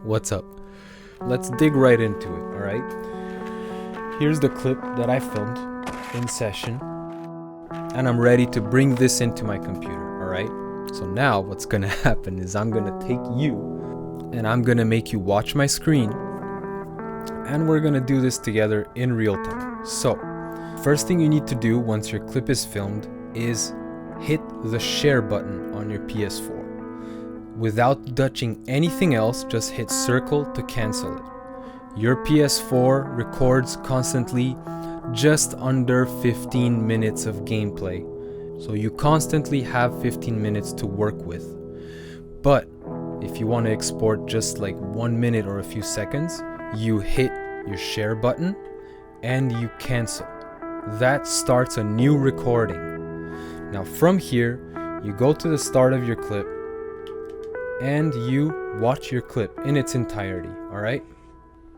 What's up? Let's dig right into it, alright? Here's the clip that I filmed in session, and I'm ready to bring this into my computer, alright? So now what's gonna happen is I'm gonna take you and I'm gonna make you watch my screen, and we're gonna do this together in real time. So, first thing you need to do once your clip is filmed is hit the share button on your PS4. Without touching anything else, just hit circle to cancel it. Your PS4 records constantly just under 15 minutes of gameplay, so you constantly have 15 minutes to work with. But if you want to export just like 1 minute or a few seconds, you hit your share button and you cancel. That starts a new recording. Now from here, you go to the start of your clip and you watch your clip in its entirety, alright?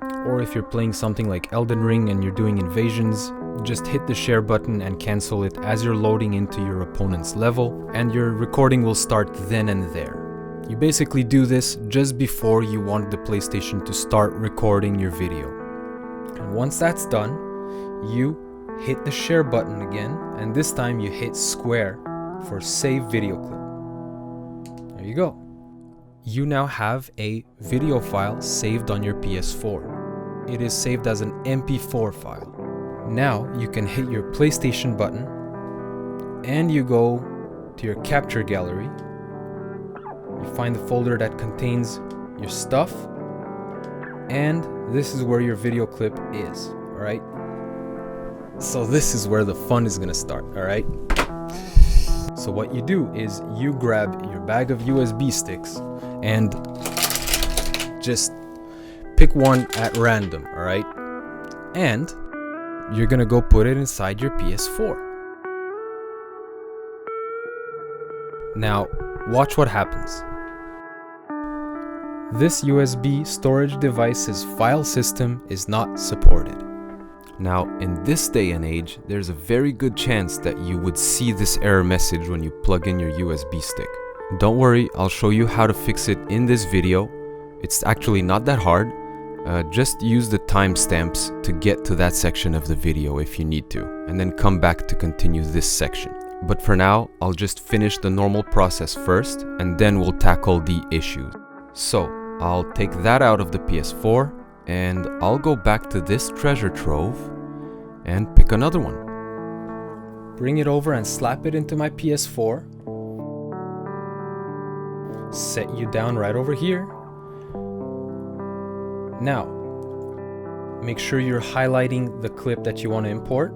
Or if you're playing something like Elden Ring and you're doing invasions, just hit the share button and cancel it as you're loading into your opponent's level, and your recording will start then and there. You basically do this just before you want the PlayStation to start recording your video. And once that's done, you hit the share button again, and this time you hit square for save video clip. There you go. You now have a video file saved on your PS4. It is saved as an MP4 file. Now you can hit your PlayStation button and you go to your capture gallery. You find the folder that contains your stuff, and this is where your video clip is, alright? So this is where the fun is gonna start, alright? So what you do is you grab your bag of USB sticks and just pick one at random, alright? And you're gonna go put it inside your PS4. Now, watch what happens. This USB storage device's file system is not supported. Now, in this day and age, there's a very good chance that you would see this error message when you plug in your USB stick. Don't worry, I'll show you how to fix it in this video. It's actually not that hard. Just use the timestamps to get to that section of the video if you need to, and then come back to continue this section. But for now, I'll just finish the normal process first, and then we'll tackle the issues. So, I'll take that out of the PS4, and I'll go back to this treasure trove and pick another one. Bring it over and slap it into my PS4. Set you down right over here. Now, make sure you're highlighting the clip that you want to import.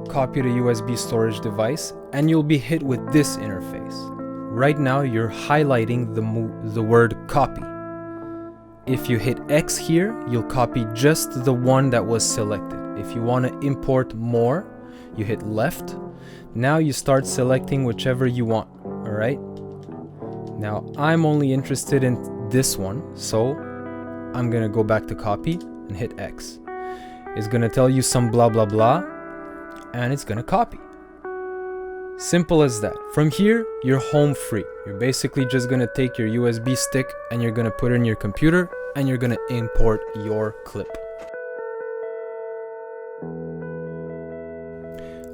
Copy the USB storage device, and you'll be hit with this interface. Right now, you're highlighting the word copy. If you hit X here, you'll copy just the one that was selected. If you want to import more, you hit left. Now you start selecting whichever you want, alright? Now I'm only interested in this one, so I'm gonna go back to copy and hit X. It's gonna tell you some blah blah blah, and it's gonna copy. Simple as that. From here, you're home free. You're basically just gonna take your USB stick and you're gonna put it in your computer and you're gonna import your clip.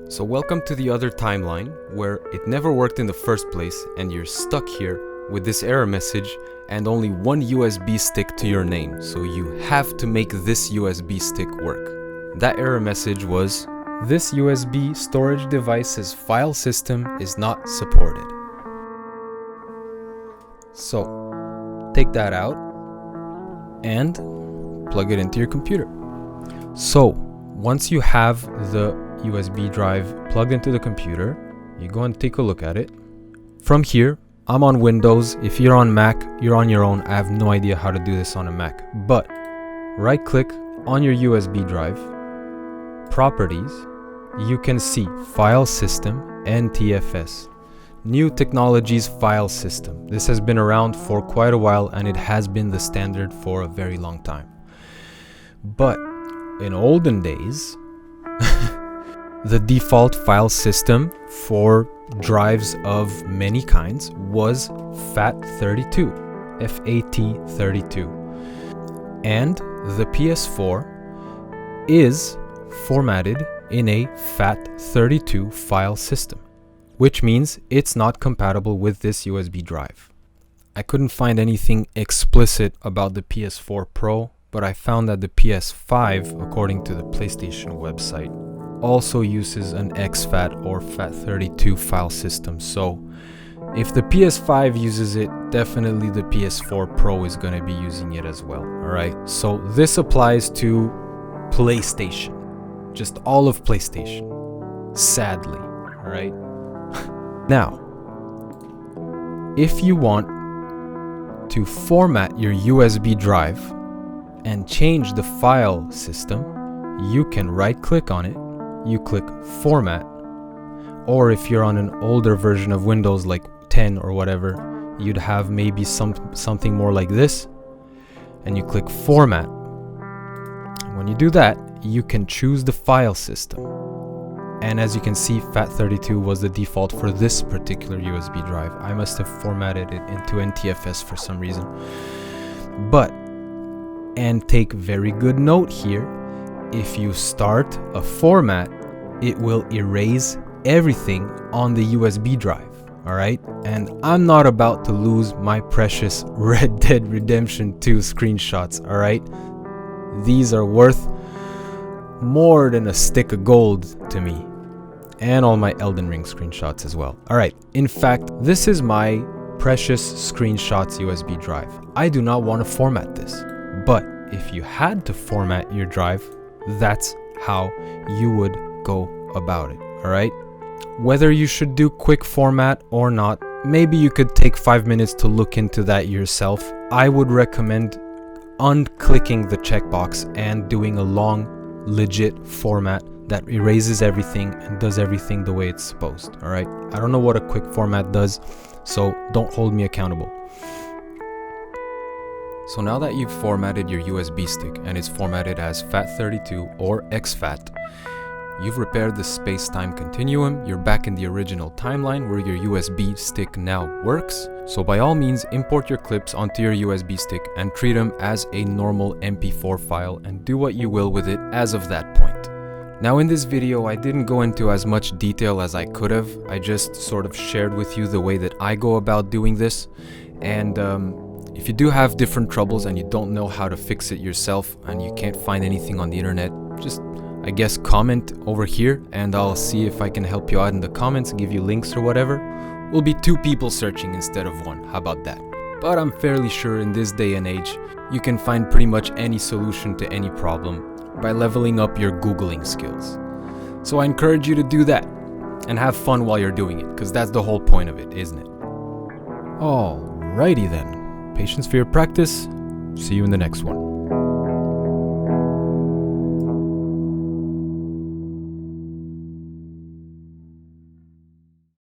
So welcome to the other timeline where it never worked in the first place and you're stuck here with this error message and only one USB stick to your name. So you have to make this USB stick work. That error message was, this USB storage device's file system is not supported. So, take that out and plug it into your computer. So, once you have the USB drive plugged into the computer, you go and take a look at it. From here, I'm on Windows. If you're on Mac, you're on your own. I have no idea how to do this on a Mac. But, right click on your USB drive, Properties, you can see File System, NTFS. New Technologies File System. This has been around for quite a while and it has been the standard for a very long time. But in olden days, the default file system for drives of many kinds was FAT32. FAT32. And the PS4 is formatted in a FAT32 file system, which means it's not compatible with this USB drive. I couldn't find anything explicit about the PS4 Pro, but I found that the PS5, according to the PlayStation website, also uses an exFAT or FAT32 file system. So if the PS5 uses it, definitely the PS4 Pro is going to be using it as well. Alright, so this applies to PlayStation, just all of PlayStation, sadly. Alright, now if you want to format your USB drive and change the file system, you can right click on it, you click format, or if you're on an older version of Windows like 10 or whatever, you'd have maybe something more like this, and you click format. When you do that, you can choose the file system, and as you can see, FAT32 was the default for this particular USB drive. I must have formatted it into NTFS for some reason, and take very good note here, if you start a format, it will erase everything on the USB drive. Alright, and I'm not about to lose my precious Red Dead Redemption 2 screenshots. Alright, these are worth more than a stick of gold to me, and all my Elden Ring screenshots as well. Alright, in fact, this is my precious screenshots USB drive. I do not want to format this, but if you had to format your drive, that's how you would go about it. Alright, whether you should do quick format or not, maybe you could take 5 minutes to look into that yourself. I would recommend unclicking the checkbox and doing a long, legit format that erases everything and does everything the way it's supposed. Alright, I don't know what a quick format does, so don't hold me accountable. So now that you've formatted your USB stick and it's formatted as FAT32 or exFAT, you've repaired the space-time continuum, you're back in the original timeline where your USB stick now works. So by all means, import your clips onto your USB stick and treat them as a normal MP4 file and do what you will with it as of that point. Now in this video, I didn't go into as much detail as I could have. I just sort of shared with you the way that I go about doing this. And if you do have different troubles and you don't know how to fix it yourself and you can't find anything on the internet, just, I guess, comment over here and I'll see if I can help you out in the comments, give you links or whatever. We'll be 2 people searching instead of 1. How about that? But I'm fairly sure in this day and age, you can find pretty much any solution to any problem by leveling up your Googling skills. So I encourage you to do that and have fun while you're doing it, because that's the whole point of it, isn't it? Alrighty then. Patience for your practice. See you in the next one.